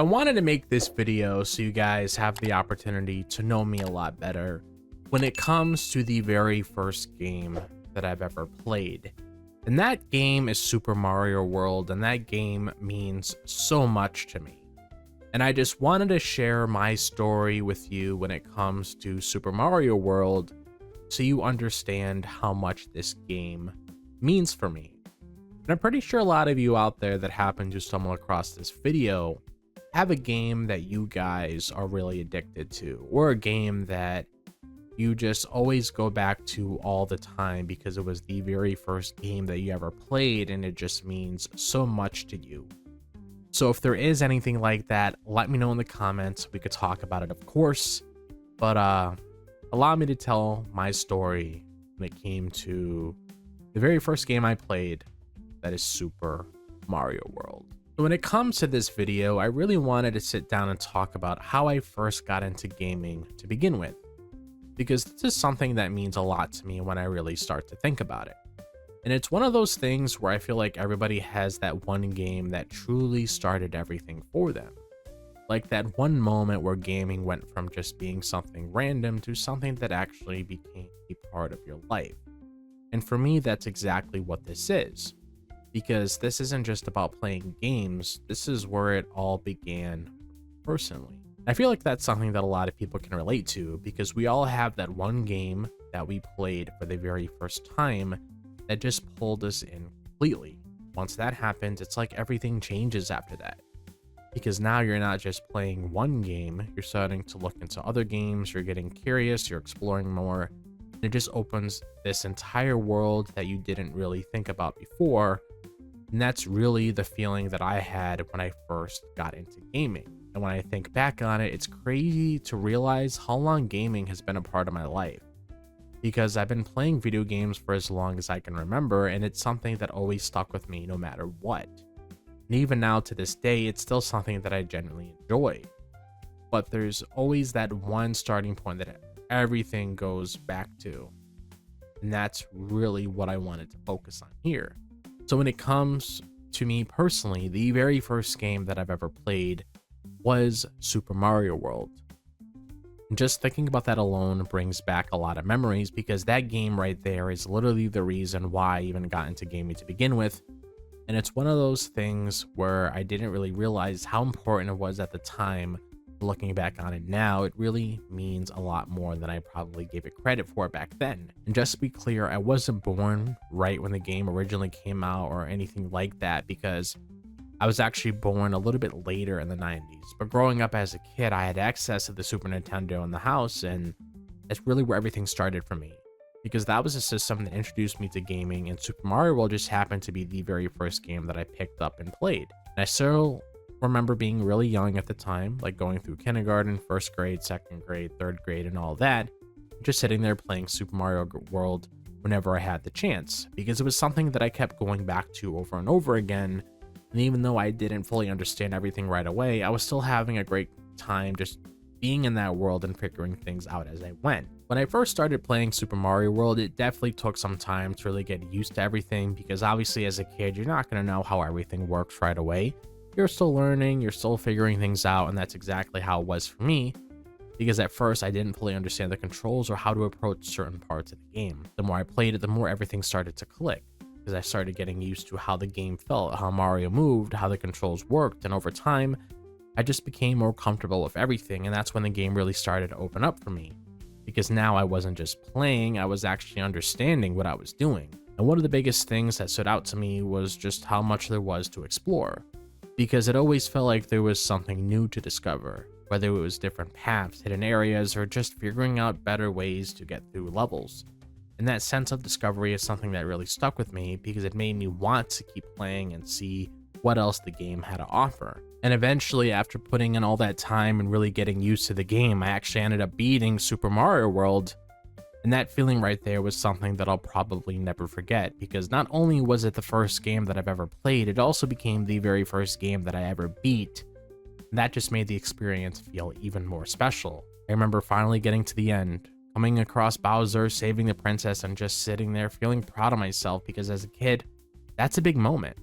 So I wanted to make this video so you guys have the opportunity to know me a lot better when it comes to the very first game that I've ever played. And that game is Super Mario World, and that game means so much to me. And I just wanted to share my story with you when it comes to Super Mario World so you understand how much this game means for me. And I'm pretty sure a lot of you out there that happen to stumble across this video have a game that you guys are really addicted to, or a game that you just always go back to all the time because it was the very first game that you ever played and it just means so much to you. So if there is anything like that, let me know in the comments. We could talk about it, of course, but allow me to tell my story when it came to the very first game I played, that is Super Mario World. So when it comes to this video, I really wanted to sit down and talk about how I first got into gaming to begin with, because this is something that means a lot to me when I really start to think about it. And it's one of those things where I feel like everybody has that one game that truly started everything for them. Like that one moment where gaming went from just being something random to something that actually became a part of your life. And for me, that's exactly what this is. Because this isn't just about playing games, this is where it all began personally. I feel like that's something that a lot of people can relate to, because we all have that one game that we played for the very first time that just pulled us in completely. Once that happens, it's like everything changes after that. Because now you're not just playing one game, you're starting to look into other games, you're getting curious, you're exploring more, and it just opens this entire world that you didn't really think about before. And that's really the feeling that I had when I first got into gaming. And when I think back on it, it's crazy to realize how long gaming has been a part of my life. Because I've been playing video games for as long as I can remember, and it's something that always stuck with me no matter what. And even now to this day, it's still something that I genuinely enjoy. But there's always that one starting point that everything goes back to. And that's really what I wanted to focus on here. So when it comes to me personally, the very first game that I've ever played was Super Mario World. And just thinking about that alone brings back a lot of memories, because that game right there is literally the reason why I even got into gaming to begin with. And it's one of those things where I didn't really realize how important it was at the time. Looking back on it now, it really means a lot more than I probably gave it credit for back then. And just to be clear, I wasn't born right when the game originally came out or anything like that, because I was actually born a little bit later in the 90s. But growing up as a kid, I had access to the Super Nintendo in the house, and that's really where everything started for me. Because that was a system that introduced me to gaming, and Super Mario World just happened to be the very first game that I picked up and played. And I still remember being really young at the time, like going through kindergarten, first grade, second grade, third grade, and all that, just sitting there playing Super Mario World whenever I had the chance, because it was something that I kept going back to over and over again. And even though I didn't fully understand everything right away, I was still having a great time just being in that world and figuring things out as I went. When I first started playing Super Mario World, it definitely took some time to really get used to everything, because obviously as a kid, you're not going to know how everything works right away. You're still learning, you're still figuring things out, and that's exactly how it was for me, because at first I didn't fully understand the controls or how to approach certain parts of the game. The more I played it, the more everything started to click, because I started getting used to how the game felt, how Mario moved, how the controls worked, and over time, I just became more comfortable with everything, and that's when the game really started to open up for me, because now I wasn't just playing, I was actually understanding what I was doing. And one of the biggest things that stood out to me was just how much there was to explore, because it always felt like there was something new to discover, whether it was different paths, hidden areas, or just figuring out better ways to get through levels. And that sense of discovery is something that really stuck with me, because it made me want to keep playing and see what else the game had to offer. And eventually, after putting in all that time and really getting used to the game, I actually ended up beating Super Mario World. And that feeling right there was something that I'll probably never forget, because not only was it the first game that I've ever played, it also became the very first game that I ever beat. And that just made the experience feel even more special. I remember finally getting to the end, coming across Bowser, saving the princess, and just sitting there feeling proud of myself, because as a kid, that's a big moment.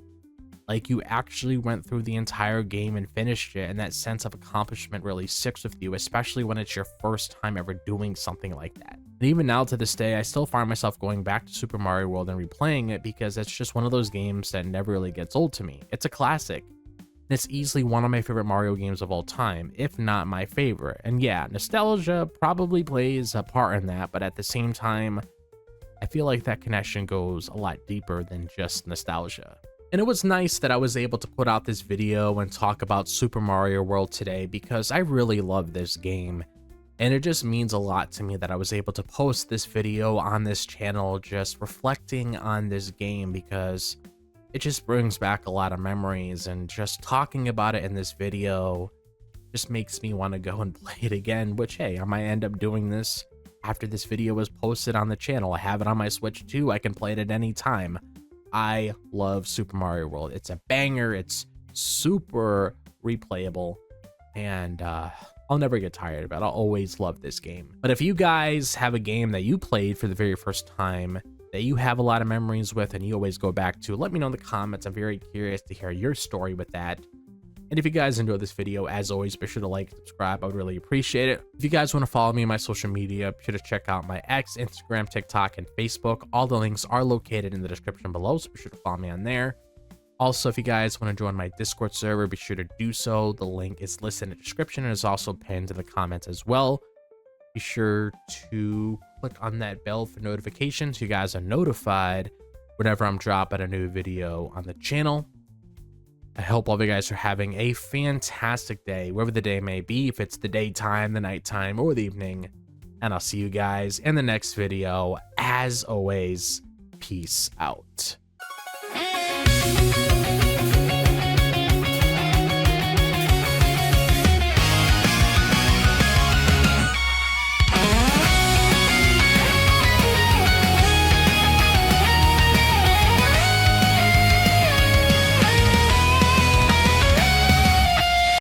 Like, you actually went through the entire game and finished it, and that sense of accomplishment really sticks with you, especially when it's your first time ever doing something like that. And even now to this day, I still find myself going back to Super Mario World and replaying it because it's just one of those games that never really gets old to me. It's a classic. And it's easily one of my favorite Mario games of all time, if not my favorite. And yeah, nostalgia probably plays a part in that, but at the same time, I feel like that connection goes a lot deeper than just nostalgia. And it was nice that I was able to put out this video and talk about Super Mario World today because I really love this game. And it just means a lot to me that I was able to post this video on this channel just reflecting on this game because it just brings back a lot of memories, and just talking about it in this video just makes me want to go and play it again, which, hey, I might end up doing this after this video was posted on the channel. I have it on my Switch too. I can play it at any time. I love Super Mario World. It's a banger. It's super replayable, and I'll never get tired of it. I'll always love this game. But if you guys have a game that you played for the very first time that you have a lot of memories with and you always go back to, let me know in the comments. I'm very curious to hear your story with that. And if you guys enjoyed this video, as always, be sure to like, subscribe. I would really appreciate it. If you guys want to follow me on my social media, be sure to check out my X, Instagram, TikTok, and Facebook. All the links are located in the description below, so be sure to follow me on there. Also, if you guys want to join my Discord server, be sure to do so. The link is listed in the description and is also pinned in the comments as well. Be sure to click on that bell for notifications so you guys are notified whenever I'm dropping a new video on the channel. I hope all of you guys are having a fantastic day, wherever the day may be, if it's the daytime, the nighttime, or the evening. And I'll see you guys in the next video. As always, peace out.